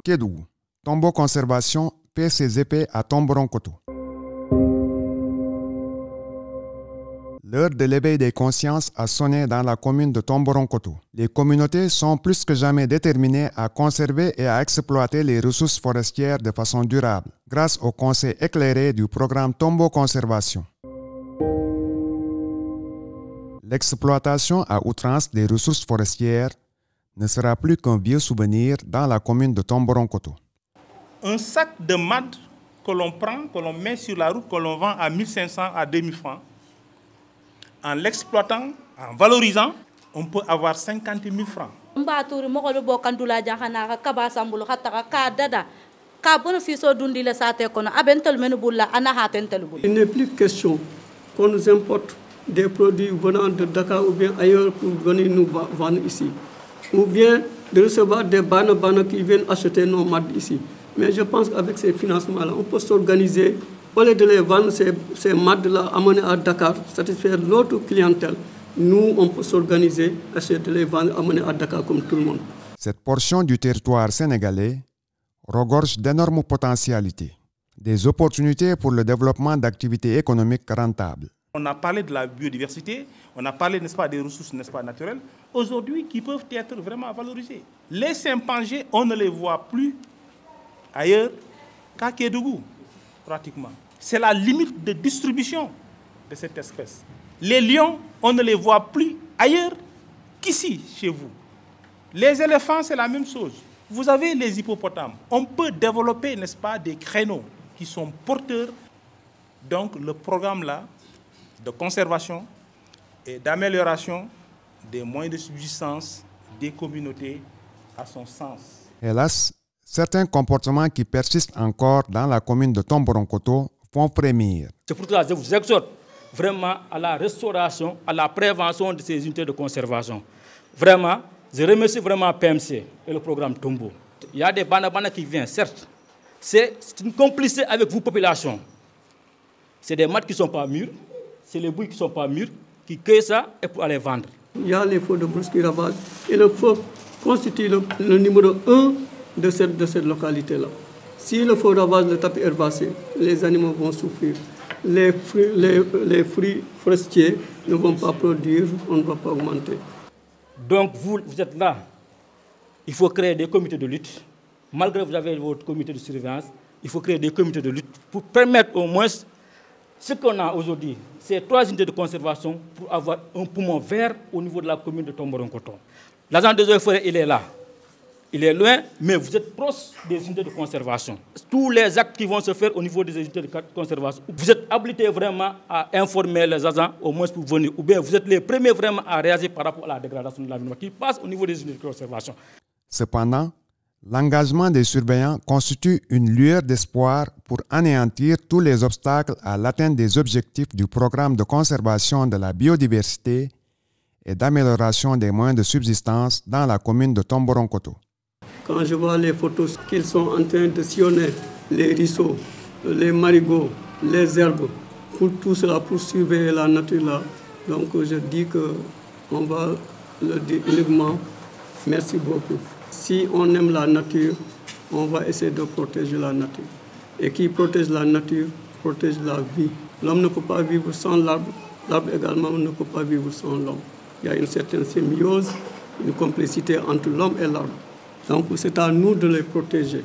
Kédougou, Tombo Conservation paie ses épées à Tomboronkoto. L'heure de l'éveil des consciences a sonné dans la commune de Tomboronkoto. Les communautés sont plus que jamais déterminées à conserver et à exploiter les ressources forestières de façon durable, grâce au conseil éclairé du programme Tombo Conservation. L'exploitation à outrance des ressources forestières ne sera plus qu'un vieux souvenir dans la commune de Tomboronkoto. Un sac de mad que l'on prend, que l'on met sur la route, que l'on vend à 1500 à 2000 francs, en l'exploitant, en valorisant, on peut avoir 50 000 francs. Il n'est plus question qu'on nous importe des produits venant de Dakar ou bien ailleurs pour venir nous vendre ici. Ou bien de recevoir des bannes qui viennent acheter nos mads ici. Mais je pense qu'avec ces financements-là, on peut s'organiser. Au lieu de les vendre, ces mads-là, amener à Dakar, satisfaire l'autre clientèle. Nous, on peut s'organiser, essayer de les vendre, amener à Dakar comme tout le monde. Cette portion du territoire sénégalais regorge d'énormes potentialités, des opportunités pour le développement d'activités économiques rentables. On a parlé de la biodiversité, on a parlé, n'est-ce pas, des ressources, n'est-ce pas, naturelles, aujourd'hui qui peuvent être vraiment valorisées. Les chimpanzés, on ne les voit plus ailleurs qu'à Kédougou, pratiquement. C'est la limite de distribution de cette espèce. Les lions, on ne les voit plus ailleurs qu'ici, chez vous. Les éléphants, c'est la même chose. Vous avez les hippopotames. On peut développer, n'est-ce pas, des créneaux qui sont porteurs. Donc, le programme là, de conservation et d'amélioration des moyens de subsistance des communautés à son sens. Hélas, certains comportements qui persistent encore dans la commune de Tomboronkoto font frémir. C'est pour ça que je vous exhorte vraiment à la restauration, à la prévention de ces unités de conservation. Vraiment, je remercie vraiment PMC et le programme Tombo. Il y a des banabana qui viennent, certes. C'est une complicité avec vous, population. C'est des maths qui ne sont pas mûrs, c'est les bouilles qui ne sont pas mûrs, qui cueillent ça et pour aller vendre. Il y a les feux de brousse qui ravagent. Et le feu constitue le numéro 1 de cette localité-là. Si le feu ravage le tapis herbacé, les animaux vont souffrir. Les fruits forestiers ne vont pas produire, on ne va pas augmenter. Donc vous êtes là. Il faut créer des comités de lutte. Malgré que vous avez votre comité de surveillance, il faut créer des comités de lutte pour permettre au moins ce qu'on a aujourd'hui, c'est 3 unités de conservation pour avoir un poumon vert au niveau de la commune de Tomboronkoto. L'agent des eaux et forêts, il est là. Il est loin, mais vous êtes proche des unités de conservation. Tous les actes qui vont se faire au niveau des unités de conservation, vous êtes habilités vraiment à informer les agents au moins pour venir. Ou bien vous êtes les premiers vraiment à réagir par rapport à la dégradation de l'environnement qui passe au niveau des unités de conservation. Cependant, l'engagement des surveillants constitue une lueur d'espoir pour anéantir tous les obstacles à l'atteinte des objectifs du programme de conservation de la biodiversité et d'amélioration des moyens de subsistance dans la commune de Tomboronkoto. Quand je vois les photos qu'ils sont en train de sillonner, les ruisseaux, les marigots, les herbes, pour tout cela, pour surveiller la nature là, donc je dis qu'on va le dire uniquement merci beaucoup. Si on aime la nature, on va essayer de protéger la nature. Et qui protège la nature, protège la vie. L'homme ne peut pas vivre sans l'arbre, l'arbre également ne peut pas vivre sans l'homme. Il y a une certaine symbiose, une complicité entre l'homme et l'arbre. Donc c'est à nous de les protéger.